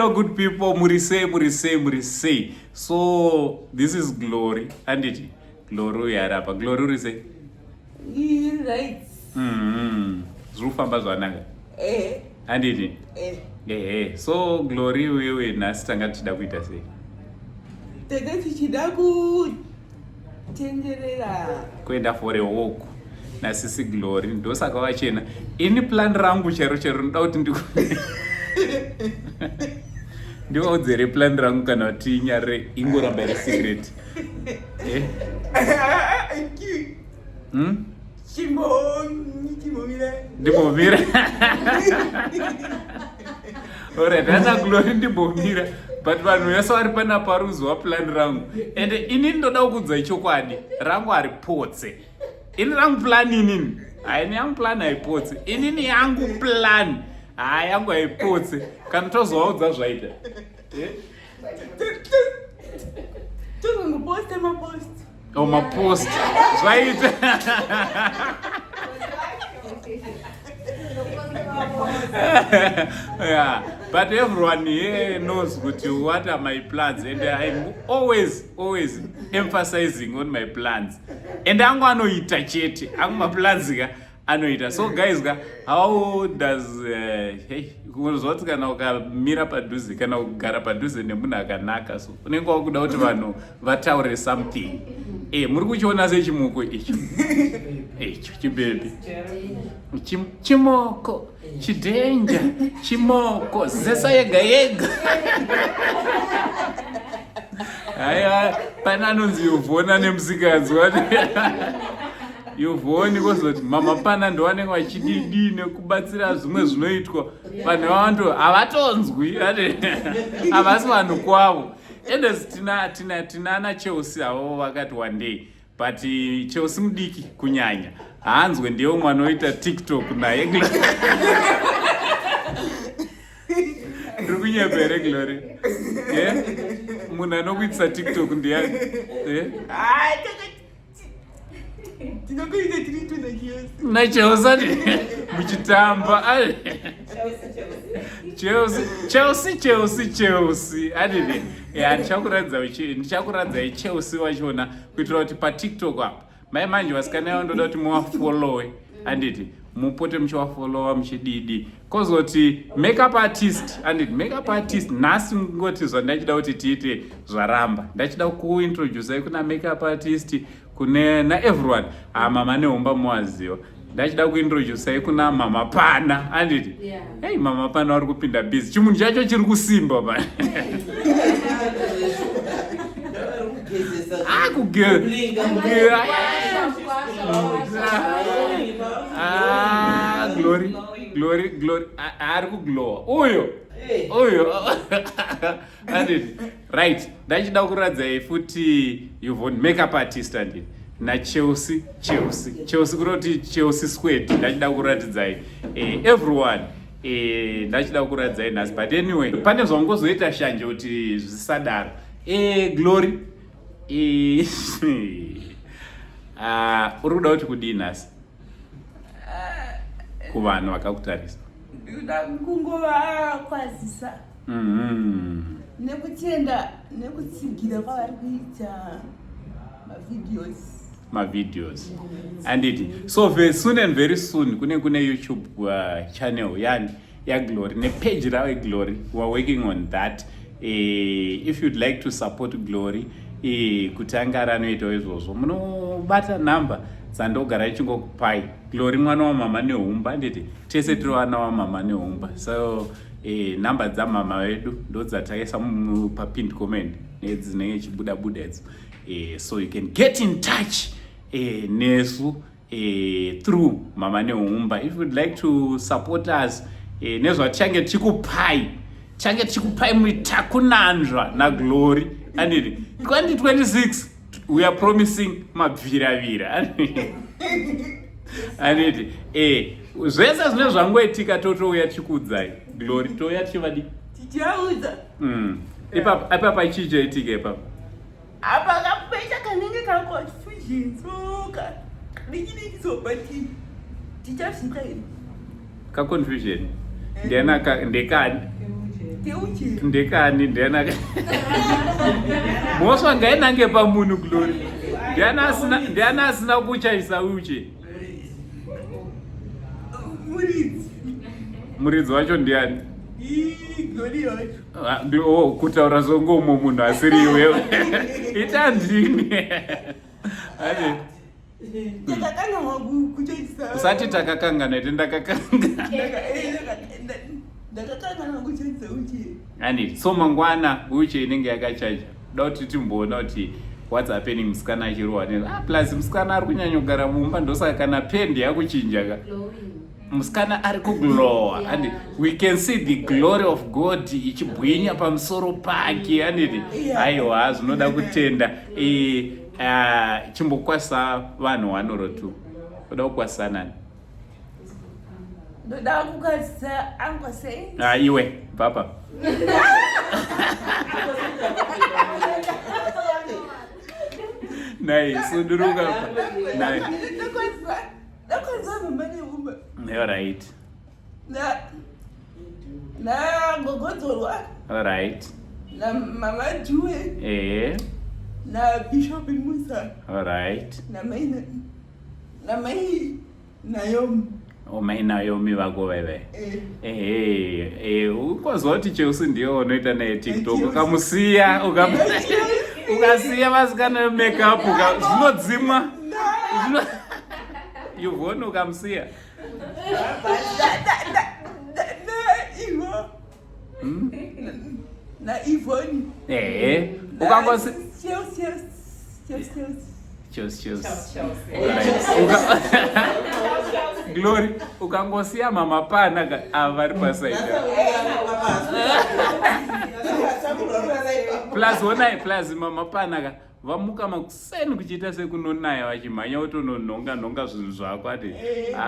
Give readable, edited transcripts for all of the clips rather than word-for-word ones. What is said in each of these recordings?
Hello, good people. Murise. So this is Glory, and it Glory yarapa. Glory Murise. Right. Zvaanofana zvaananga. And it. So Glory wewe nasitanga tichida kuita sei? Tichida kutenderera. Kuenda for a walk. Na sisi Glory ndosaka wachena. Ini plan rangu chero ndoda kuti ndiodzere plan rangu kana kuti inyare ingoramba iri secret. Ndimbomira. Alright, ana Glory ndimbomira. But vanhu vese vari pana paruziva plan rangu. And ini ndoda kukudza chokwadi. Rangu haripotse. Ini rangu plan inini. Haini yangu plan haipotse. Inini yangu plan. Yangu haipotse. Kana tozovaudza zvaita. Tozoposta mapost. Oh, mapost. Zvaita. Yeah, but everyone here knows what are my plans, and I'm always emphasizing on my plans. And I'm going to eat a chete. I'm my plans. So guys, how does what's gonna mira paduzi kana kugara padhuze nemunhu akanaka so unenge wakuda kuti vanhu vataure something muri kuchiona sechimuko icho chibebi chimoko chidhenja chimoko zesa yega haya pana anonzi yovhona nemusikadzi yovhoni kwozoti mama pana ndowanenge vachididi nekubatsira zvimwe zvinoitwa vanhu vavanto havatonzwi havasi vanhu kwavo. Endes tina ana Chelsea havo vakati one day, but Chelsea mudiki kunyanya haanzwe ndiyo mwana oita TikTok naye ndiri kunyepere Glory. Munhu anokuitisa TikTok ndiyani? Chelsea muchitamba Chelsea adini ndichakuradza Chelsea wachona kuitira kuti paTikTok apa mai manje vasikana yavo ndoda kuti muwafollowe anditi mupote muchiwafollowa muchididi kozoti makeup artist nhasi ngoti zvandachida kuti tiite zvaramba ndachida kuintroduce kuna makeup artist kune everyone mama nehomba muwaziva ndachida kuintroduce kuna mama pana anditi hey mama pana vari kupinda busy chimunhu chacho chiri kusimba pa Glory ari kuglowa uyo anditi right ndachida kuradzai futi yovhoni makeup artist anditi naChelsea kuroti Chelsea squared ndachida kuratidzai everyone ndachida kuradzai nhasi but anyway pane zvaungozoita shanje kuti zvisadaro Glory uri kuda kuti kudii nhasi kuvanhu vakakutarisa? Ndoda kungova kwazisa nekutenda nekutsigira kwavari kuita mavideos anditi so very soon kune YouTube channel yani yaGlory nepage ravo Glory. We are working on that. If you'd like to support Glory kuti angara anoitawo izvozvo munobata nhamba dzandogara ichingokupai. Glory mwana wamama nehumba nditi tese tiri vana wamama nehumba, so nhamba dzamama vedu ndo dzataisa papinned comment nedzinenge chibuda idzo. So you can get in touch nesu through mama nehumba. If you'd like to support us nezvatichange tichikupai mutakunanzva naGlory anditi 2026 we are promising mabviravira anditi zvese zvine zvangoitika totouya tichikuudzai Glory touya tichivadi tichaudza ipapa ichizoitika ipapa apa kapecha kanenge kakofuzhinsoka dikidikisobati tichasvika iri kaconfusion ndekani teuche ndekani ndiana moswa ngainange pamunhu Glory ndiana asina kuchaisa uche muridzi wacho ndiani Glory wacho kutaura songomo munhu asiri iwewe itandini takakanga kuchaisa usati takakangana iti ndakakanga ndakakanga kuchaisa uche ani so mangwana uche inenge yakachaja da kuti timboona kuti what's happening musikana achirohwa plus musikana ari kunyanya kugara mumba ndosaka kana pendi yakuchinja musikana ari kuglowa and we can see the glory of God ichibwinya pamusoro pake anditi aiwa zvinoda kutenda chimbokwasa vanhu 1 or 2 uda kukwasa nani ndoda kukwasa Uncle Saint iwe papa nai sunduruka nai ndakwasa mama neumba all right na gogodzorwa all right na mama Juwe na Bishop Musa all right na mai Naomi mai Naomi vako veve ukozwa kuti Chelsea ndiyo unoita naye TikTok ukamusiya ukasiya vasikana makeup zvinodzimwa yuvhoni ukamusiya na Ivoni ukangosi Glory ukangosiya mama pana avari pasaida plus onai plus mama pana vamuka makuseni kuchiita sekunonaya vachimhanya utononhonga zvinhu zvako ati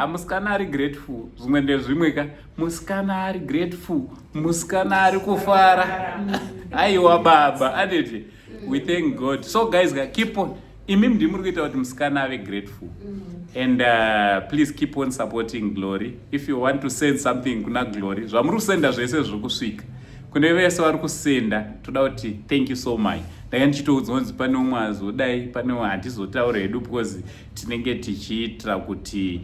musikana ari grateful zvimwe ndezvimwe ka musikana ari grateful musikana ari kufara aiwa baba anditi we thank God. So guys keep on imimi ndimuri kuita kuti musikana ave grateful and please keep on supporting Glory. If you want to send something kuna Glory zvamuri kusenda zvese zviri kusvika kune vese vari kusenda toda kuti thank you so much. Ndanga ndichitoudzwa kuti pane umwe azodai pane handizotaura hedu because tinenge tichiitira kuti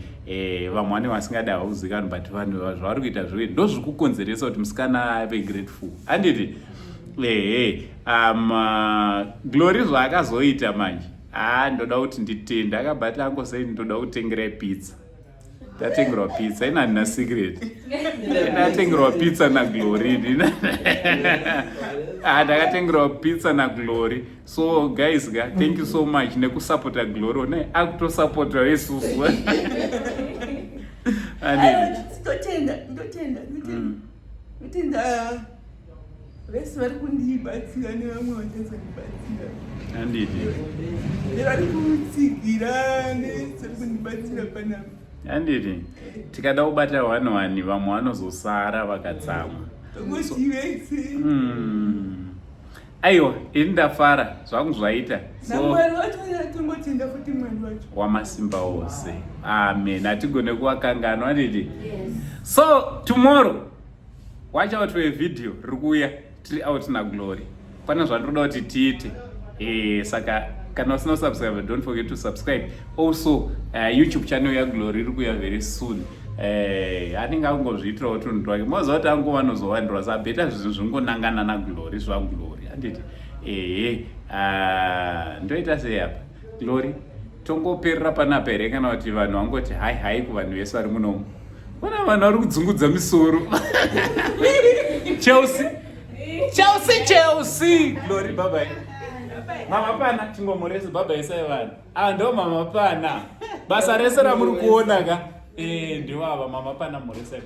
vamwe vane vasingada hauzikanwa but vanhu zvavari kuita zviwe ndo zviri kukonzeresa kuti musikana ave grateful handiti Glory zvaakazoita manje ndoda kuti nditende akabata angosei ndoda kutengerai pizza ndatengerwa pizza ina handina secret ndatengerwa pizza naGlory ndakatengerwa pizza naGlory. So guys thank you so much nekusupporta Glory one akutosupporta isusu ndotenda vese vari kundibatsira nevamwe vachazondibatsira handiti nevari kutsigira nevese vari kundibatsira panapa handiti tikada kubata vanhu vamwe vanozosara vakatsamwa tongotivese aiwa ini ndafara zvangu zvaita namwari wacho tongotenda futi mwari wacho wamasimba ose amen hatigone kuvakanganwa handiti so tomorrow watch out for a video riri kuuya tiri out naGlory pane zvandoda kuti tiite saka kana usina kusubscribe don't forget to subscribe. Also YouTube channel yaGlory iri kuuya very soon. Anenge angozviitira kuti unhu wake moziva kuti angova nozowandirwa sabheta zvinhu zvingonangana naGlory zvaGlory handiti ndoita sei apa Glory tongoperera panapa here kana kuti vanhu vangoti hai kuvanhu vese vari munomu vana vanhu vari kudzungudza misoro Chelsea Glory babai mama pana tingomurese babai sai vanhu ndo mama pana basa rese ramuri kuona ka ndiwo ava mama pana muresai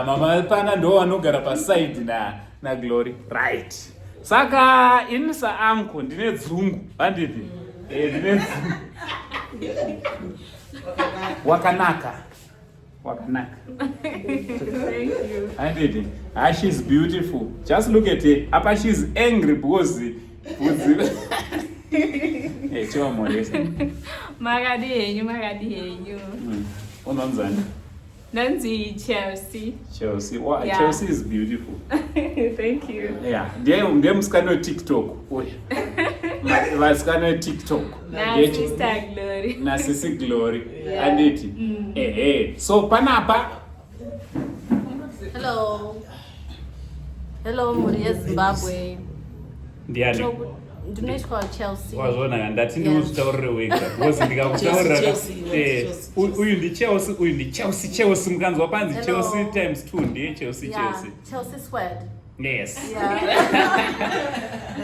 mama pana ndo vanogara paside naGlory right. Saka ini saanko ndine dzungu handiti ndine dzungu wakanaka Thank you. handiti she's beautiful. Just look at her apa she's angry because chiva moresa Magadi henyu unonzani Nanzi Chelsea. Chelsea. Wow, Yeah. Chelsea is beautiful. Thank you. Yeah. Ndiye musikana TikTok. Uya. Vasikana TikTok. Na sister Glory. Na sisi Glory. Yeah. Anditi. So panapa. Hello, Maria Zimbabwe. Ndiani. Ndinoitwa Chelsea. Wazona ndati ndikutaurira wega. Because ndikakutaurira. Uyu ndi Chelsea, uyu ndi Chelsea mukanzwa panzi Chelsea times 2 ndiye Chelsea. Chelsea squared. Yes. Yeah.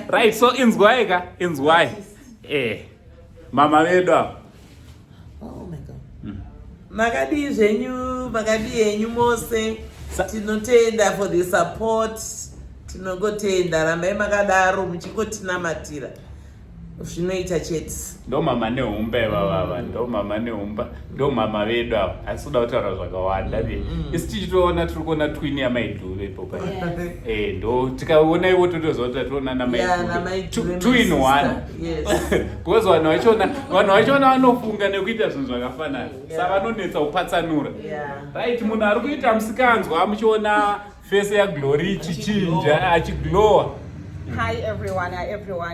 Right, so inzwai. Mama vedu. Oh my God. Makadi zvenyu, makadi yenyu mose. Tinotenda for the support. Tinongotenda rambai makadaro muchingotinamatira. Zvinoita chete. Ndo mama neumba vava, ndo mama vedu ava. Asikuda kutaura zvakawanda ve. Isi tichitoona tiri kuona twin yamaidhuve ipopa. Ndo tikaona ivo totozoona toona namaidhuve. 2 in 1. Yes. Because vanhu vachona vanofunga nekuita zvinhu zvakafanana. Saka vanonetsa kupatsanura. Right, munhu ari kuita musikanzwa muchiona face yaGlory ichichinja achiglowa. Hi everyone,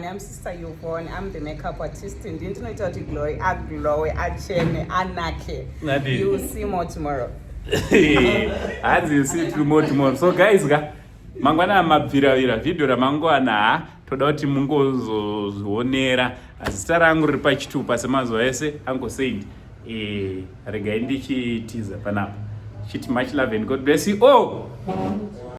I'm Sister Yvonne. I'm the makeup artist. Ndinoita kuti Glory aglowe, achene, anake. You will see more tomorrow. As you see tomorrow. So guys, mangwana mabviravira video ramangwana toda kuti mungozonera. Zita rangu riri pachitupa semazuva ese Uncle Said. Regai ndichitiza panapa. Chiti much love and God bless you all.